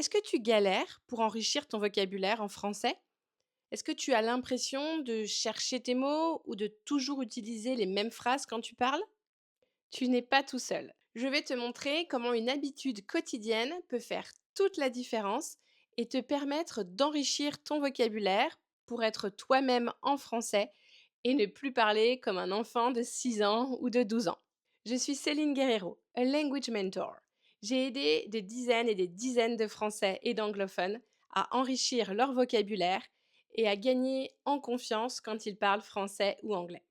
Est-ce que tu galères pour enrichir ton vocabulaire en français? Est-ce que tu as l'impression de chercher tes mots ou de toujours utiliser les mêmes phrases quand tu parles? Tu n'es pas tout seul. Je vais te montrer comment une habitude quotidienne peut faire toute la différence et te permettre d'enrichir ton vocabulaire pour être toi-même en français et ne plus parler comme un enfant de 6 ans ou de 12 ans. Je suis Céline Guerrero, a language mentor. J'ai aidé des dizaines et des dizaines de Français et d'anglophones à enrichir leur vocabulaire et à gagner en confiance quand ils parlent français ou anglais.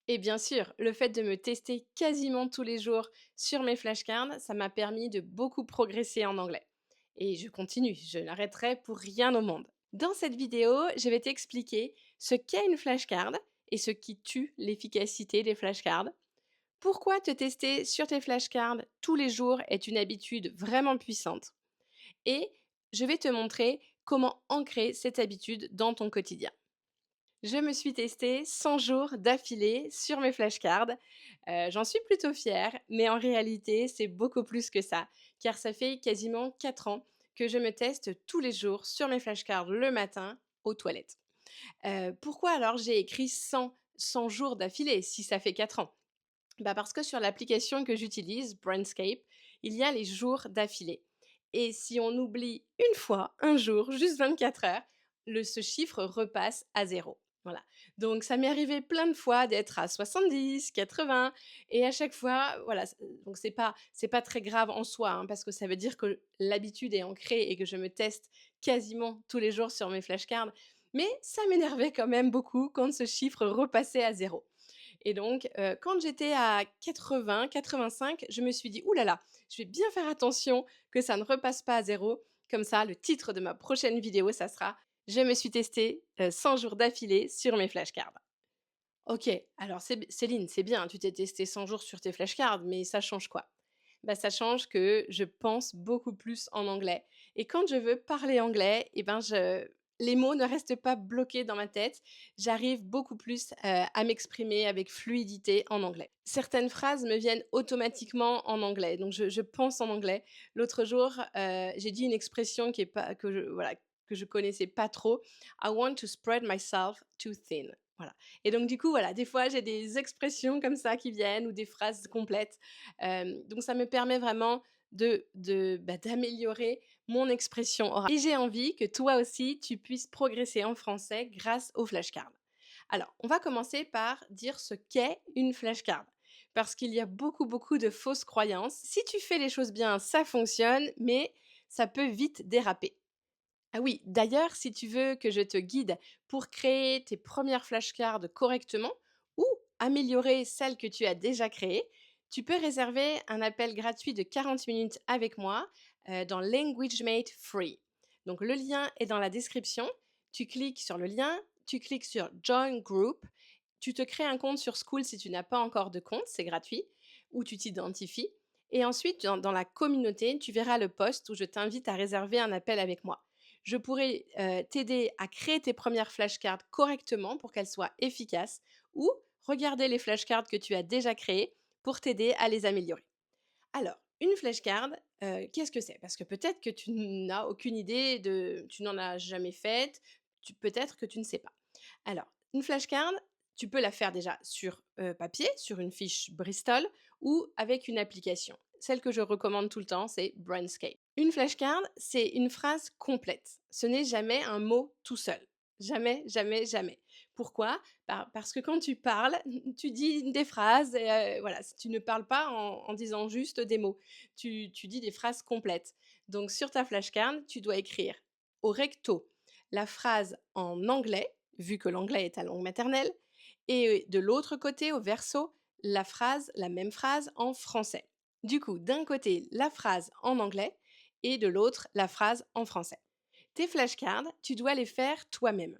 Et bien sûr, le fait de me tester quasiment tous les jours sur mes flashcards, ça m'a permis de beaucoup progresser en anglais. Et je continue, je n'arrêterai pour rien au monde. Dans cette vidéo, je vais t'expliquer ce qu'est une flashcard et ce qui tue l'efficacité des flashcards. Pourquoi te tester sur tes flashcards tous les jours est une habitude vraiment puissante. Et je vais te montrer comment ancrer cette habitude dans ton quotidien. Je me suis testée 100 jours d'affilée sur mes flashcards. J'en suis plutôt fière, mais en réalité, c'est beaucoup plus que ça, car ça fait quasiment 4 ans que je me teste tous les jours sur mes flashcards le matin aux toilettes. Pourquoi alors j'ai écrit 100 jours d'affilée si ça fait 4 ans? Bah, parce que sur l'application que j'utilise, Brainscape, il y a les jours d'affilée. Et si on oublie une fois, un jour, juste 24 heures, ce chiffre repasse à zéro. Voilà. Donc ça m'est arrivé plein de fois d'être à 70, 80, et à chaque fois, voilà. Donc c'est pas très grave en soi, hein, parce que ça veut dire que l'habitude est ancrée et que je me teste quasiment tous les jours sur mes flashcards. Mais ça m'énervait quand même beaucoup quand ce chiffre repassait à zéro. Et donc, quand j'étais à 80-85, je me suis dit: «Ouh là là, je vais bien faire attention que ça ne repasse pas à zéro. Comme ça, le titre de ma prochaine vidéo, ça sera: "Je me suis testée, 100 jours d'affilée sur mes flashcards"». OK, alors Céline, c'est bien, tu t'es testée 100 jours sur tes flashcards, mais ça change quoi? Bah, ça change que je pense beaucoup plus en anglais et quand je veux parler anglais et ben, je les mots ne restent pas bloqués dans ma tête. J'arrive beaucoup plus, à m'exprimer avec fluidité en anglais. Certaines phrases me viennent automatiquement en anglais, donc je pense en anglais. L'autre jour, j'ai dit une expression qui est pas que je voilà, que je connaissais pas trop. «I want to spread myself too thin». Voilà. Et donc du coup, voilà, des fois, j'ai des expressions comme ça qui viennent ou des phrases complètes. Donc ça me permet vraiment d'améliorer mon expression orale et j'ai envie que toi aussi, tu puisses progresser en français grâce aux flashcards. Alors, on va commencer par dire ce qu'est une flashcard parce qu'il y a beaucoup, beaucoup de fausses croyances. Si tu fais les choses bien, ça fonctionne, mais ça peut vite déraper. Ah oui, d'ailleurs, si tu veux que je te guide pour créer tes premières flashcards correctement ou améliorer celles que tu as déjà créées, tu peux réserver un appel gratuit de 40 minutes avec moi dans Language Mate Free. Donc le lien est dans la description. Tu cliques sur le lien, tu cliques sur Join Group, tu te crées un compte sur School si tu n'as pas encore de compte, c'est gratuit, ou tu t'identifies. Et ensuite, dans la communauté, tu verras le post où je t'invite à réserver un appel avec moi. Je pourrais t'aider à créer tes premières flashcards correctement pour qu'elles soient efficaces ou regarder les flashcards que tu as déjà créés pour t'aider à les améliorer. Alors, une flashcard, qu'est-ce que c'est? Parce que peut-être que tu n'as aucune idée tu n'en as jamais faite, peut-être que tu ne sais pas. Alors, une flashcard, tu peux la faire déjà sur, papier, sur une fiche Bristol ou avec une application. Celle que je recommande tout le temps, c'est Brainscape. Une flashcard, c'est une phrase complète. Ce n'est jamais un mot tout seul. Jamais, jamais, jamais. Pourquoi? Parce que quand tu parles, tu dis des phrases et voilà, tu ne parles pas en disant juste des mots. Tu dis des phrases complètes. Donc sur ta flashcard, tu dois écrire au recto la phrase en anglais, vu que l'anglais est ta langue maternelle, et de l'autre côté, au verso, la même phrase en français. Du coup, d'un côté, la phrase en anglais et de l'autre, la phrase en français. Tes flashcards, tu dois les faire toi-même.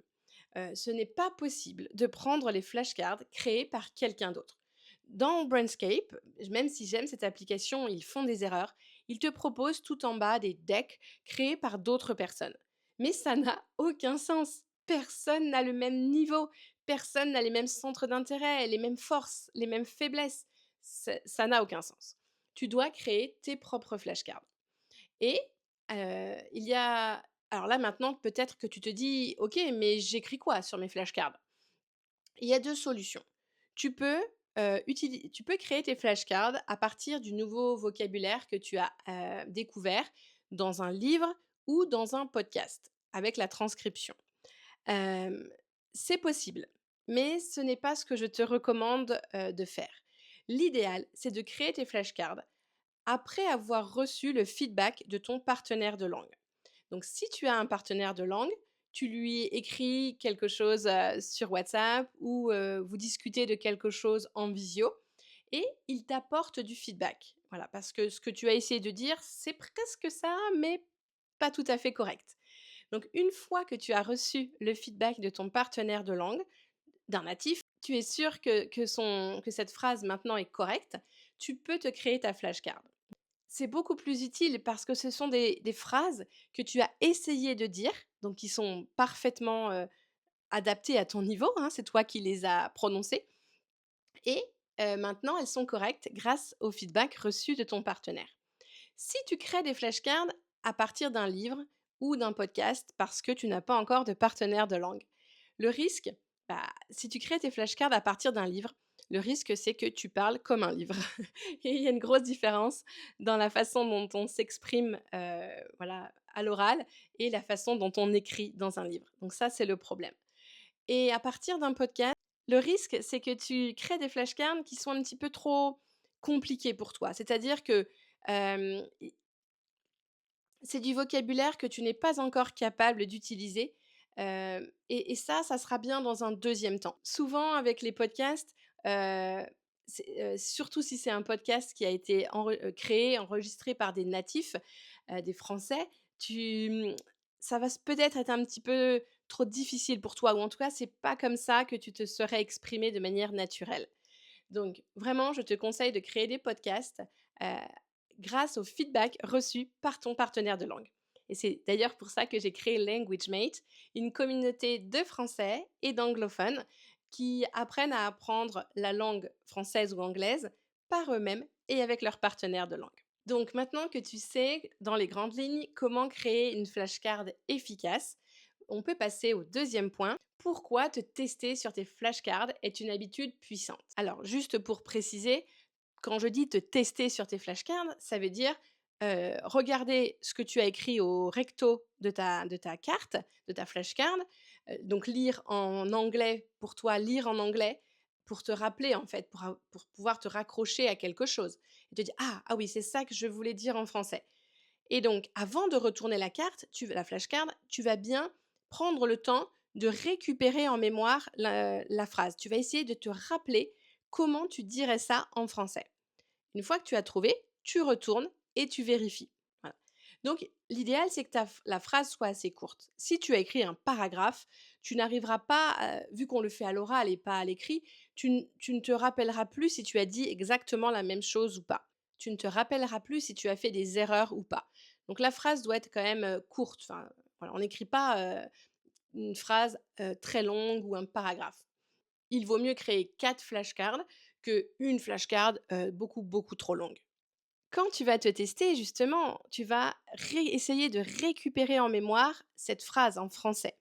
Ce n'est pas possible de prendre les flashcards créés par quelqu'un d'autre. Dans Brainscape, même si j'aime cette application, ils font des erreurs, ils te proposent tout en bas des decks créés par d'autres personnes. Mais ça n'a aucun sens. Personne n'a le même niveau, personne n'a les mêmes centres d'intérêt, les mêmes forces, les mêmes faiblesses. Ça n'a aucun sens. Tu dois créer tes propres flashcards. Et il y a alors là, maintenant, peut-être que tu te dis: «OK, mais j'écris quoi sur mes flashcards?» Il y a 2 solutions. Tu peux, tu peux créer tes flashcards à partir du nouveau vocabulaire que tu as, découvert dans un livre ou dans un podcast avec la transcription. Hem, c'est possible, mais ce n'est pas ce que je te recommande, de faire. L'idéal, c'est de créer tes flashcards après avoir reçu le feedback de ton partenaire de langue. Donc si tu as un partenaire de langue, tu lui écris quelque chose, sur WhatsApp ou, vous discutez de quelque chose en visio et il t'apporte du feedback. Voilà, parce que ce que tu as essayé de dire, c'est presque ça, mais pas tout à fait correct. Donc une fois que tu as reçu le feedback de ton partenaire de langue, d'un natif, tu es sûr que cette phrase maintenant est correcte, tu peux te créer ta flashcard. C'est beaucoup plus utile parce que ce sont des phrases que tu as essayé de dire, donc qui sont parfaitement, adaptées à ton niveau, hein, c'est toi qui les as prononcées et maintenant elles sont correctes grâce au feedback reçu de ton partenaire. Si tu crées des flashcards à partir d'un livre ou d'un podcast parce que tu n'as pas encore de partenaire de langue, le risque, si tu crées tes flashcards à partir d'un livre, le risque c'est que tu parles comme un livre. Et il y a une grosse différence dans la façon dont on s'exprime voilà, à l'oral et la façon dont on écrit dans un livre. Donc ça, c'est le problème. Et à partir d'un podcast, le risque, c'est que tu crées des flashcards qui sont un petit peu trop compliqués pour toi. C'est-à-dire que euh, c'est du vocabulaire que tu n'es pas encore capable d'utiliser, et ça sera bien dans un deuxième temps. Souvent avec les podcasts, surtout si c'est un podcast qui a été créé, enregistré par des natifs, des Français, tu ça va peut-être être un petit peu trop difficile pour toi ou en tout cas, c'est pas comme ça que tu te serais exprimé de manière naturelle. Donc vraiment, je te conseille de créer des podcasts, heu, grâce au feedback reçu par ton partenaire de langue. Et c'est d'ailleurs pour ça que j'ai créé LanguageMate, une communauté de Français et d'anglophones qui apprennent à apprendre la langue française ou anglaise par eux-mêmes et avec leurs partenaires de langue. Donc maintenant que tu sais, dans les grandes lignes, comment créer une flashcard efficace, on peut passer au deuxième point. Pourquoi te tester sur tes flashcards est une habitude puissante? Alors, juste pour préciser, quand je dis te tester sur tes flashcards, ça veut dire regarder ce que tu as écrit au recto de ta carte, de ta flashcard, donc lire en anglais, pour toi, lire en anglais, pour te rappeler en fait, pour pouvoir te raccrocher à quelque chose. Et te dire, ah oui, c'est ça que je voulais dire en français. Et donc, avant de retourner la carte, la flashcard, tu vas bien prendre le temps de récupérer en mémoire la phrase. Tu vas essayer de te rappeler comment tu dirais ça en français. Une fois que tu as trouvé, tu retournes et tu vérifies. Voilà. Donc, l'idéal, c'est que la phrase soit assez courte. Si tu as écrit un paragraphe, tu n'arriveras pas, vu qu'on le fait à l'oral et pas à l'écrit, tu ne te rappelleras plus si tu as dit exactement la même chose ou pas. Tu ne te rappelleras plus si tu as fait des erreurs ou pas. Donc, la phrase doit être quand même courte. Enfin, voilà, on n'écrit pas une phrase très longue ou un paragraphe. Il vaut mieux créer 4 flashcards qu'une flashcard beaucoup, beaucoup trop longue. Quand tu vas te tester, justement, tu vas essayer de récupérer en mémoire cette phrase en français.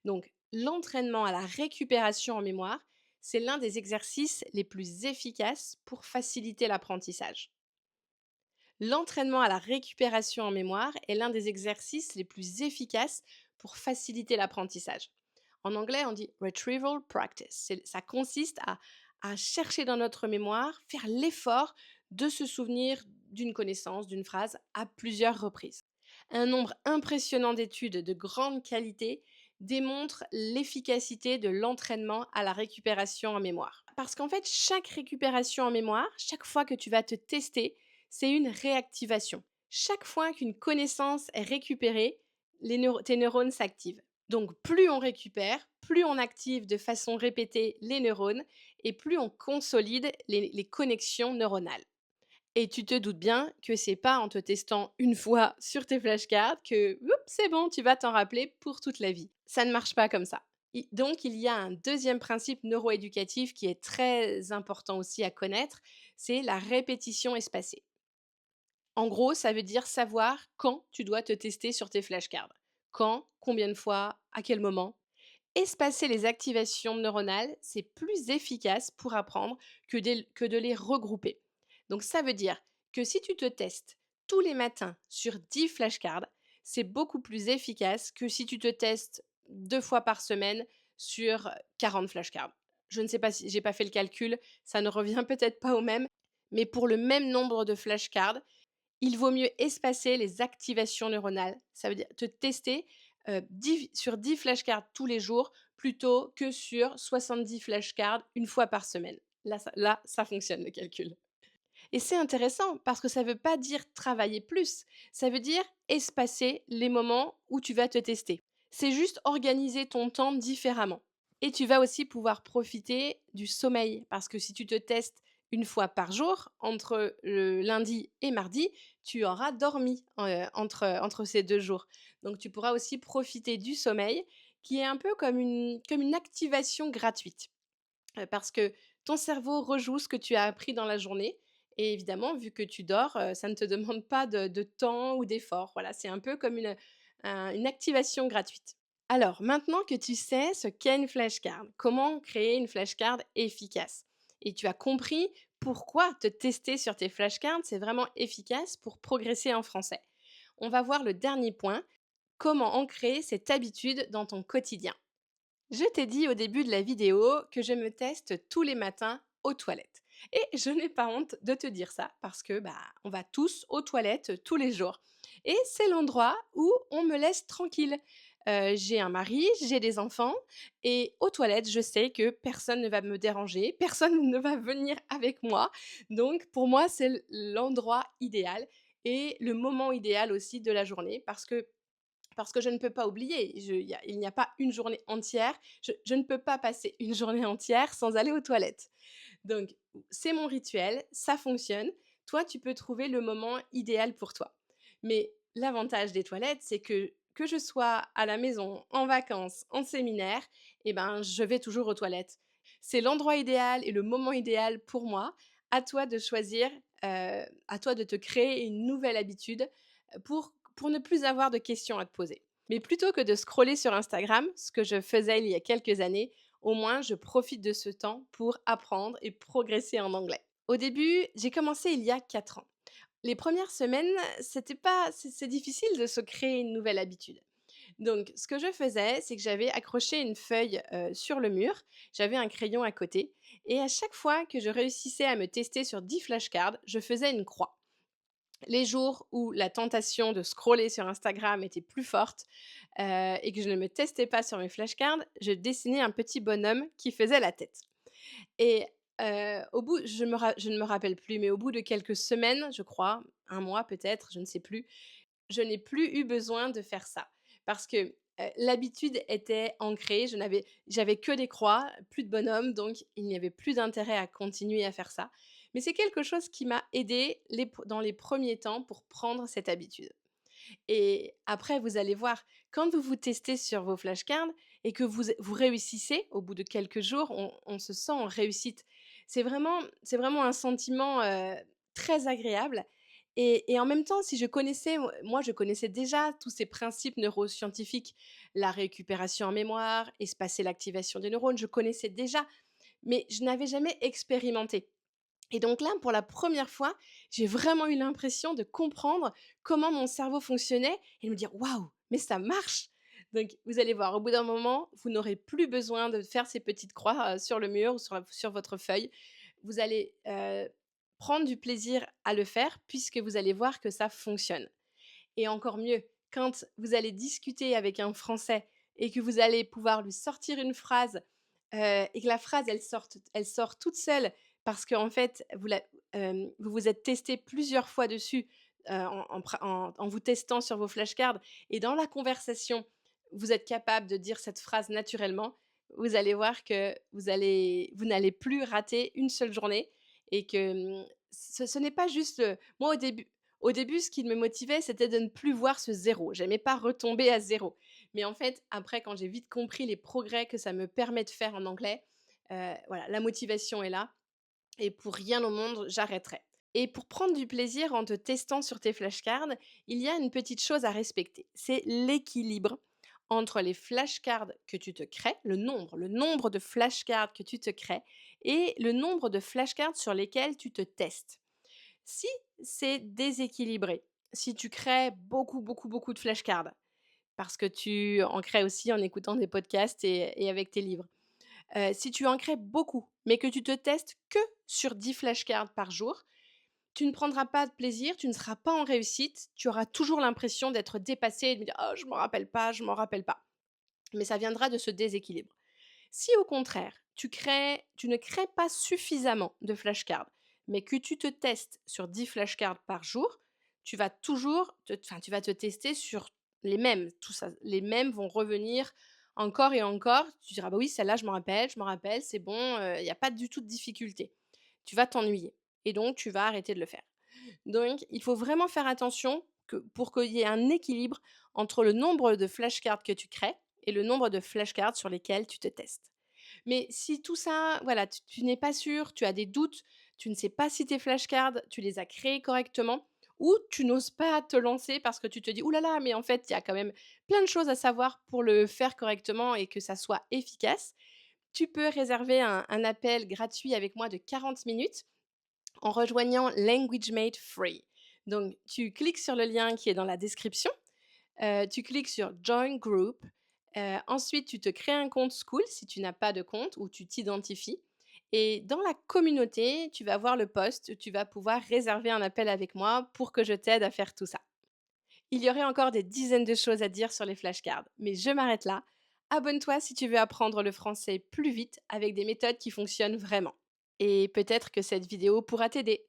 Donc, l'entraînement à la récupération en mémoire, c'est l'un des exercices les plus efficaces pour faciliter l'apprentissage. L'entraînement à la récupération en mémoire est l'un des exercices les plus efficaces pour faciliter l'apprentissage. En anglais, on dit retrieval practice. Ça consiste à chercher dans notre mémoire, faire l'effort de se souvenir d'une connaissance, d'une phrase à plusieurs reprises. Un nombre impressionnant d'études de grande qualité démontrent l'efficacité de l'entraînement à la récupération en mémoire. Parce qu'en fait, chaque récupération en mémoire, chaque fois que tu vas te tester, c'est une réactivation. Chaque fois qu'une connaissance est récupérée, tes neurones s'activent. Donc plus on récupère, plus on active de façon répétée les neurones et plus on consolide les connexions neuronales. Et tu te doutes bien que c'est pas en te testant une fois sur tes flashcards que c'est bon, tu vas t'en rappeler pour toute la vie. Ça ne marche pas comme ça. Donc, il y a un deuxième principe neuroéducatif qui est très important aussi à connaître, c'est la répétition espacée. En gros, ça veut dire savoir quand tu dois te tester sur tes flashcards. Quand, combien de fois, à quel moment. Espacer les activations neuronales, c'est plus efficace pour apprendre que de les regrouper. Donc ça veut dire que si tu te testes tous les matins sur 10 flashcards, c'est beaucoup plus efficace que si tu te testes 2 fois par semaine sur 40 flashcards. Je ne sais pas si j'ai pas fait le calcul, ça ne revient peut-être pas au même, mais pour le même nombre de flashcards, il vaut mieux espacer les activations neuronales. Ça veut dire te tester, 10 sur 10 flashcards tous les jours plutôt que sur 70 flashcards une fois par semaine. Là, ça fonctionne le calcul. Et c'est intéressant parce que ça ne veut pas dire travailler plus, ça veut dire espacer les moments où tu vas te tester. C'est juste organiser ton temps différemment. Et tu vas aussi pouvoir profiter du sommeil parce que si tu te testes une fois par jour, entre le lundi et mardi, tu auras dormi entre ces 2 jours. Donc tu pourras aussi profiter du sommeil qui est un peu comme une activation gratuite. Parce que ton cerveau rejoue ce que tu as appris dans la journée et évidemment, vu que tu dors, ça ne te demande pas de temps ou d'effort. Voilà, c'est un peu comme une activation gratuite. Alors, maintenant que tu sais ce qu'est une flashcard, comment créer une flashcard efficace et tu as compris pourquoi te tester sur tes flashcards, c'est vraiment efficace pour progresser en français. On va voir le dernier point, comment ancrer cette habitude dans ton quotidien. Je t'ai dit au début de la vidéo que je me teste tous les matins aux toilettes. Et je n'ai pas honte de te dire ça parce que on va tous aux toilettes tous les jours. Et c'est l'endroit où on me laisse tranquille. J'ai un mari, j'ai des enfants et aux toilettes, je sais que personne ne va me déranger, personne ne va venir avec moi. Donc pour moi, c'est l'endroit idéal et le moment idéal aussi de la journée parce que je ne peux pas oublier, il n'y a pas une journée entière, je ne peux pas passer une journée entière sans aller aux toilettes. Donc c'est mon rituel, ça fonctionne. Toi, tu peux trouver le moment idéal pour toi. Mais l'avantage des toilettes, c'est que je sois à la maison, en vacances, en séminaire, eh ben, je vais toujours aux toilettes. C'est l'endroit idéal et le moment idéal pour moi. À toi de choisir, à toi de te créer une nouvelle habitude pour ne plus avoir de questions à te poser. Mais plutôt que de scroller sur Instagram, ce que je faisais il y a quelques années, au moins je profite de ce temps pour apprendre et progresser en anglais. Au début, j'ai commencé il y a 4 ans. Les premières semaines, c'est difficile de se créer une nouvelle habitude. Donc, ce que je faisais, c'est que j'avais accroché une feuille sur le mur, j'avais un crayon à côté, et à chaque fois que je réussissais à me tester sur 10 flashcards, je faisais une croix. Les jours où la tentation de scroller sur Instagram était plus forte, et que je ne me testais pas sur mes flashcards, je dessinais un petit bonhomme qui faisait la tête. Et au bout je ne me rappelle plus, mais au bout de quelques semaines, je crois, un mois peut-être, je ne sais plus, je n'ai plus eu besoin de faire ça. Parce que, l'habitude était ancrée, j'avais que des croix, plus de bonhommes, donc il n'y avait plus d'intérêt à continuer à faire ça. Mais c'est quelque chose qui m'a aidée dans les premiers temps pour prendre cette habitude. Et après, vous allez voir, quand vous vous testez sur vos flashcards et que vous réussissez, au bout de quelques jours, on se sent en réussite. C'est vraiment un sentiment, très agréable et en même temps, si je connaissais moi, je connaissais déjà tous ces principes neuroscientifiques, la récupération en mémoire, espacer l'activation des neurones, je connaissais déjà, mais je n'avais jamais expérimenté. Et donc là, pour la première fois, j'ai vraiment eu l'impression de comprendre comment mon cerveau fonctionnait et de me dire: «Waouh, mais ça marche!» Donc vous allez voir, au bout d'un moment, vous n'aurez plus besoin de faire ces petites croix, sur le mur ou sur votre feuille. Vous allez, prendre du plaisir à le faire puisque vous allez voir que ça fonctionne. Et encore mieux, quand vous allez discuter avec un Français et que vous allez pouvoir lui sortir une phrase, et que la phrase elle sort toute seule parce qu'en fait vous vous êtes testé plusieurs fois dessus, en vous testant sur vos flashcards et dans la conversation, vous êtes capable de dire cette phrase naturellement. Vous allez voir que vous n'allez plus rater une seule journée et que, ce n'est pas juste, moi au début, ce qui me motivait, c'était de ne plus voir ce zéro. J'aimais pas retomber à zéro. Mais en fait, après, quand j'ai vite compris les progrès que ça me permet de faire en anglais, voilà, la motivation est là et pour rien au monde, j'arrêterai. Et pour prendre du plaisir en te testant sur tes flashcards, il y a une petite chose à respecter. C'est l'équilibre entre les flashcards que tu te crées, le nombre de flashcards que tu te crées et le nombre de flashcards sur lesquels tu te testes. Si c'est déséquilibré, si tu crées beaucoup, beaucoup, beaucoup de flashcards, parce que tu en crées aussi en écoutant des podcasts et avec tes livres. Si tu en crées beaucoup, mais que tu te testes que sur 10 flashcards par jour, tu ne prendras pas de plaisir, tu ne seras pas en réussite, tu auras toujours l'impression d'être dépassé et de me dire: «Oh, je m'en rappelle pas, je m'en rappelle pas». Mais ça viendra de ce déséquilibre. Si au contraire, tu ne crées pas suffisamment de flashcards, mais que tu te testes sur 10 flashcards par jour, tu vas toujours tu vas te tester sur les mêmes. Tout ça, les mêmes vont revenir encore et encore. Tu diras: «Bah oui, celle-là, je m'en rappelle, c'est bon, il y a pas du tout de difficulté». Tu vas t'ennuyer et donc tu vas arrêter de le faire. Donc il faut vraiment faire attention pour qu'il y ait un équilibre entre le nombre de flashcards que tu crées et le nombre de flashcards sur lesquels tu te testes. Mais si tout ça, voilà, tu n'es pas sûr, tu as des doutes, tu ne sais pas si tes flashcards, tu les as créés correctement ou tu n'oses pas te lancer parce que tu te dis: «Ouh là là, mais en fait, il y a quand même plein de choses à savoir pour le faire correctement et que ça soit efficace», tu peux réserver un appel gratuit avec moi de 40 minutes en rejoignant Language Made Free. Donc tu cliques sur le lien qui est dans la description, tu cliques sur Join Group, ensuite tu te crées un compte School si tu n'as pas de compte ou tu t'identifies et dans la communauté, tu vas voir le post où tu vas pouvoir réserver un appel avec moi pour que je t'aide à faire tout ça. Il y aurait encore des dizaines de choses à dire sur les flashcards, mais je m'arrête là. Abonne-toi si tu veux apprendre le français plus vite avec des méthodes qui fonctionnent vraiment. Et peut-être que cette vidéo pourra t'aider.